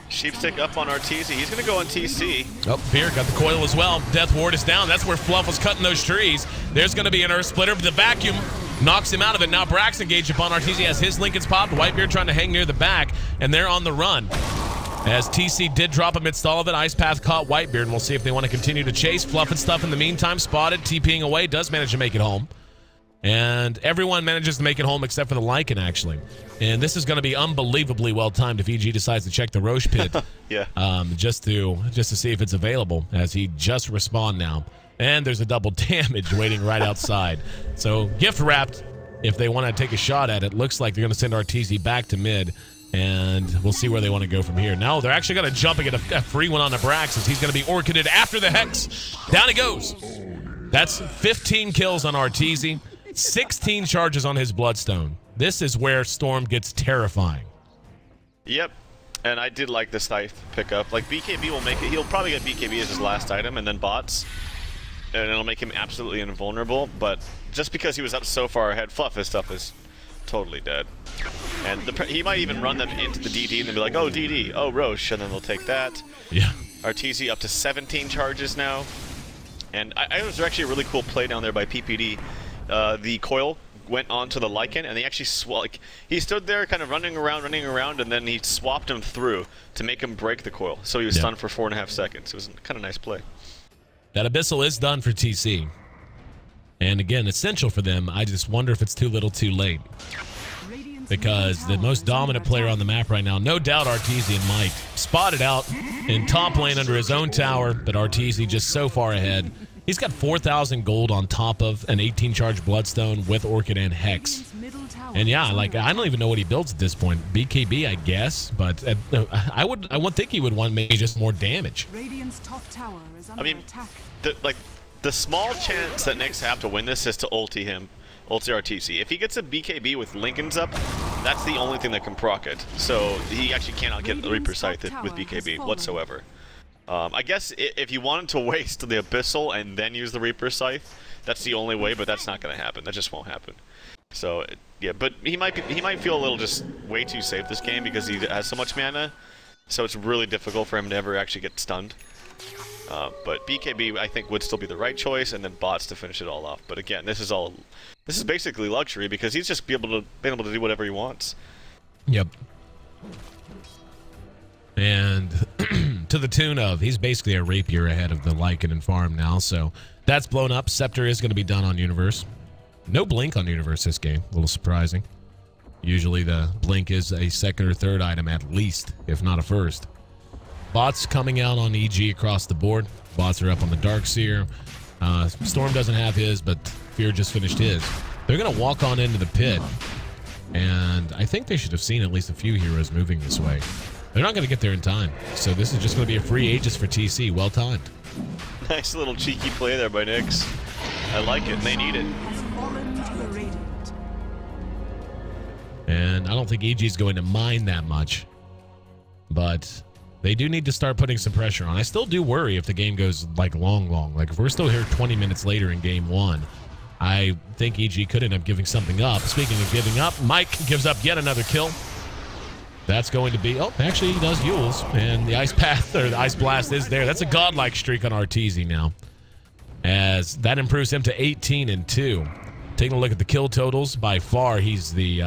Sheepstick up on Arteezy. He's going to go on TC. Oh, Beer got the coil as well. Death Ward is down. That's where Fluff was cutting those trees. There's going to be an Earth Splitter. The vacuum knocks him out of it. Now Brax engaged upon Arteezy as his Lincoln's popped. Whitebeard trying to hang near the back, and they're on the run. As TC did drop amidst all of it, Ice Path caught Whitebeard, and we'll see if they want to continue to chase. Fluff and Stuff in the meantime spotted, TPing away, does manage to make it home. And everyone manages to make it home except for the Lycan, actually. And this is going to be unbelievably well timed if EG decides to check the Roche pit. Yeah. Just to see if it's available, as he just respawned now. And there's a double damage waiting right outside. So gift wrapped if they want to take a shot at it. Looks like they're going to send Arteezy back to mid. And we'll see where they want to go from here. Now they're actually going to jump and get a free one on Abraxas. He's going to be orchided after the Hex. Down he goes. That's 15 kills on Arteezy. 16 charges on his Bloodstone. This is where Storm gets terrifying. Yep. And I did like the Scythe pickup. Like, BKB will make it. He'll probably get BKB as his last item and then bots. And it'll make him absolutely invulnerable. But just because he was up so far ahead, Fluff, his stuff is totally dead. And he might even run them into the DD and then be like, oh, DD, oh, Roche. And then they'll take that. Yeah. Arteezy up to 17 charges now. And I was actually a really cool play down there by PPD. The coil went onto the Lycan, and they actually he stood there kind of running around, and then he swapped him through to make him break the coil. So he was stunned for 4.5 seconds. It was kind of nice play. That Abyssal is done for TC. And again, essential for them. I just wonder if it's too little too late. Because the most dominant player on the map right now, no doubt Arteezy and Mike, spotted out in top lane under his own tower, but Arteezy just so far ahead. He's got 4,000 gold on top of an 18-charge Bloodstone with Orchid and Hex. And yeah, like, I don't even know what he builds at this point. BKB, I guess, but I would think he would want maybe just more damage. I mean, the small chance that Nyx have to win this is to ulti him, ulti Arteezy. If he gets a BKB with Lincoln's up, that's the only thing that can proc it. So he actually cannot get the Reaper Scythe with BKB whatsoever. I guess if you wanted to waste the Abyssal and then use the Reaper Scythe, that's the only way, but that's not going to happen. That just won't happen. So, yeah, but he might feel a little just way too safe this game because he has so much mana, so it's really difficult for him to ever actually get stunned. But BKB, I think, would still be the right choice, and then bots to finish it all off. But again, this is basically luxury because he's just been able to do whatever he wants. Yep. And to the tune of, he's basically a rapier ahead of the Lycan and farm now, so that's blown up. Scepter is going to be done on Universe. No blink on Universe this game, a little surprising. Usually the blink is a second or third item at least, if not a first. Bots coming out on EG across the board. Bots are up on the Darkseer. Storm doesn't have his, but Fear just finished his. They're going to walk on into the pit, and I think they should have seen at least a few heroes moving this way. They're not going to get there in time, so this is just going to be a free Aegis for TC. Well timed. Nice little cheeky play there by Nyx. I like it. They need it. And I don't think EG's going to mind that much, but they do need to start putting some pressure on. I still do worry if the game goes like long. Like if we're still here 20 minutes later in game one, I think EG could end up giving something up. Speaking of giving up, Mike gives up yet another kill. That's going to be, oh, actually he does Yules, and the Ice Path, or the Ice Blast is there. That's a godlike streak on Arteezy now, as that improves him to 18 and 2. Taking a look at the kill totals, by far he's the,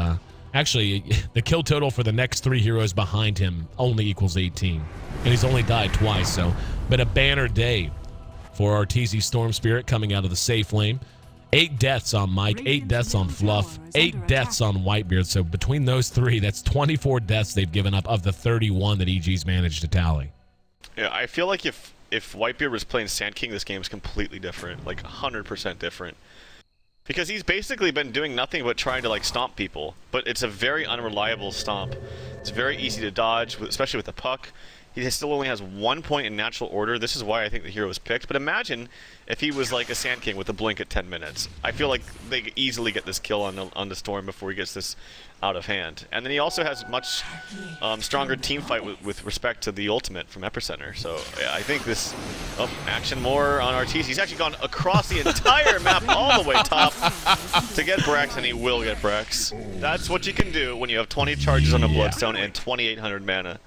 actually, the kill total for the next 3 heroes behind him only equals 18, and he's only died twice, so, but a banner day for Arteezy Storm Spirit coming out of the safe lane. 8 deaths on Mike, 8 deaths on Fluff, 8 deaths on Whitebeard. So between those 3, that's 24 deaths they've given up of the 31 that EG's managed to tally. Yeah, I feel like if Whitebeard was playing Sand King, this game is completely different, like 100% different. Because he's basically been doing nothing but trying to like stomp people, but it's a very unreliable stomp. It's very easy to dodge, especially with the puck. He still only has 1 point in natural order. This is why I think the hero was picked. But imagine if he was like a Sand King with a blink at 10 minutes. I feel like they could easily get this kill on the Storm before he gets this out of hand. And then he also has much stronger team fight with respect to the ultimate from Epicenter. So yeah, I think this action more on Arteezy. He's actually gone across the entire map all the way top to get Brex, and he will get Brex. That's what you can do when you have 20 charges on a Bloodstone and 2,800 mana.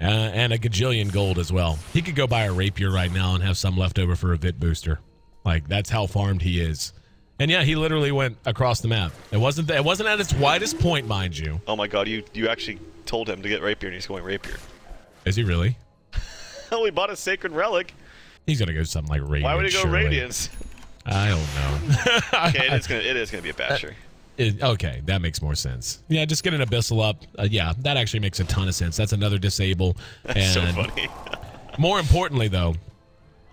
And a gajillion gold as well. He could go buy a rapier right now and have some left over for a Vit booster. Like, that's how farmed he is. And yeah, he literally went across the map. It wasn't at its widest point, mind you. Oh my god, you actually told him to get rapier and he's going rapier. Is he really? Oh, he bought a sacred relic. He's gonna go something like Radiance. Why would he go surely. Radiance? I don't know. Okay, it is gonna be a basher. Okay, that makes more sense. Yeah, just get an Abyssal up. Yeah, that actually makes a ton of sense. That's another disable. That's so funny. More importantly, though,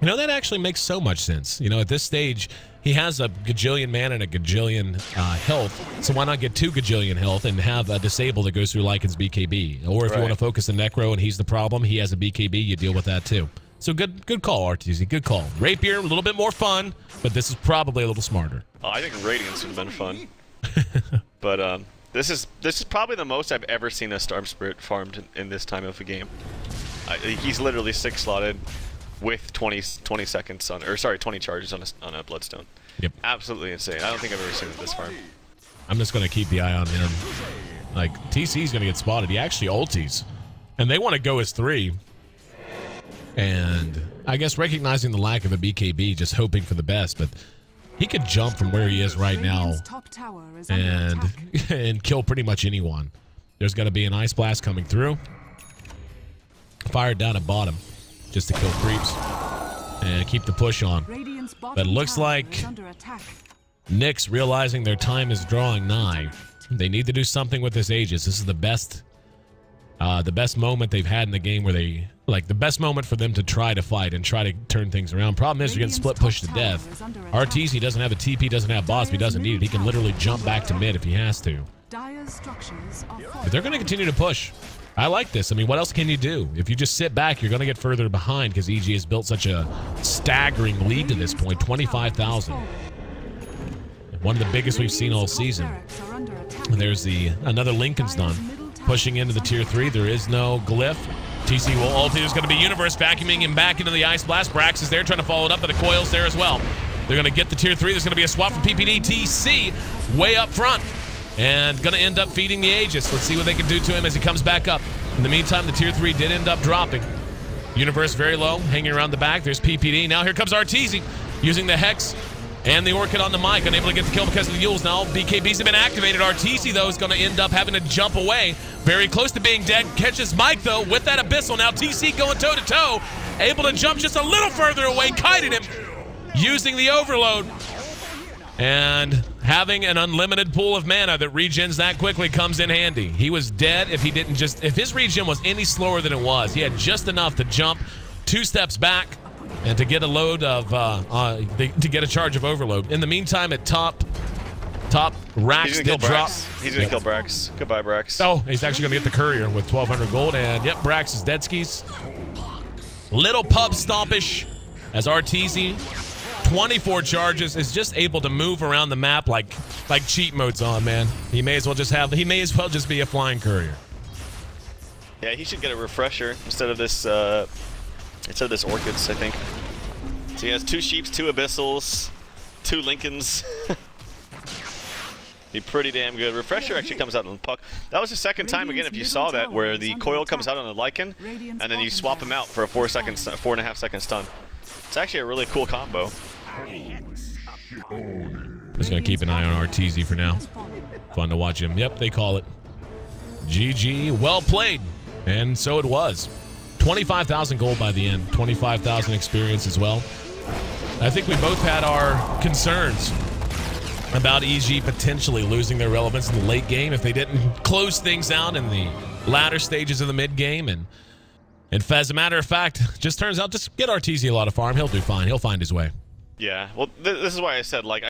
you know, that actually makes so much sense. You know, at this stage, he has a gajillion mana and a gajillion health, so why not get 2 gajillion health and have a disable that goes through Lycan's BKB? Or if you want to focus the Necro and he's the problem, he has a BKB, you deal with that too. So good call, Arteezy. Good call. Rapier, a little bit more fun, but this is probably a little smarter. Oh, I think Radiance would have been fun. But this is probably the most I've ever seen a Storm Spirit farmed in this time of a game. He's literally 6-slotted with 20 seconds on, or sorry, 20 charges on a Bloodstone. Yep. Absolutely insane. I don't think I've ever seen it this farm. I'm just gonna keep the eye on him. Like, TC's gonna get spotted. He actually ulties, and they want to go as 3. And I guess recognizing the lack of a BKB, just hoping for the best, but he could jump from where he is right now and kill pretty much anyone. There's going to be an Ice Blast coming through. Fired down at bottom just to kill creeps and keep the push on. But it looks like NYX realizing their time is drawing nigh. They need to do something with this Aegis. This is the best moment they've had in the game where they, like, the best moment for them to try to fight and try to turn things around. Problem is, you're getting split pushed to death. Arteezy doesn't have a TP, doesn't have boss, but he doesn't need it. He can literally jump back to mid if he has to. But they're going to continue to push. I like this. I mean, what else can you do? If you just sit back, you're going to get further behind because EG has built such a staggering lead to this point, 25,000. One of the biggest we've seen all season. There's another Lincoln's done. Pushing into the tier 3. There is no glyph. TC will ult. There's going to be Universe vacuuming him back into the Ice Blast. Brax is there trying to follow it up, but the coil's there as well. They're going to get the tier 3. There's going to be a swap from PPD. TC way up front and going to end up feeding the Aegis. Let's see what they can do to him as he comes back up. In the meantime, the tier 3 did end up dropping. Universe very low, hanging around the back. There's PPD. Now here comes Arteezy using the Hex and the Orchid on the mic, unable to get the kill because of the Yules. Now BKBs have been activated. Arteezy, though, is going to end up having to jump away. Very close to being dead. Catches Mike, though, with that Abyssal. Now TC going toe-to-toe. Able to jump just a little further away. Kited him using the Overload. And having an unlimited pool of mana that regens that quickly comes in handy. He was dead if he didn't just... If his regen was any slower than it was, he had just enough to jump 2 steps back and to get a load of, to get a charge of Overload. In the meantime, at top, Rax did drop. He's gonna kill Brax. Goodbye, Brax. Oh, he's actually gonna get the Courier with 1,200 gold, and yep, Brax is dead skis. Little pub stompish as Arteezy, 24 charges, is just able to move around the map like cheat mode's on, man. He may as well just be a flying Courier. Yeah, he should get a refresher instead of this Orchids, I think. So he has 2 Sheeps, 2 Abyssals, 2 Lincolns. Be pretty damn good. Refresher actually comes out on the puck. That was the second time, again, if you saw that, where the coil comes out on the Lycan, and then you swap him out for a 4.5 second stun. It's actually a really cool combo. Just gonna keep an eye on Arteezy for now. Fun to watch him. Yep, they call it. GG, well played. And so it was. 25,000 gold by the end. 25,000 experience as well. I think we both had our concerns about EG potentially losing their relevance in the late game if they didn't close things out in the latter stages of the mid game. And as a matter of fact, just turns out, just get Arteezy a lot of farm. He'll do fine. He'll find his way. Yeah, well, this is why I said, like,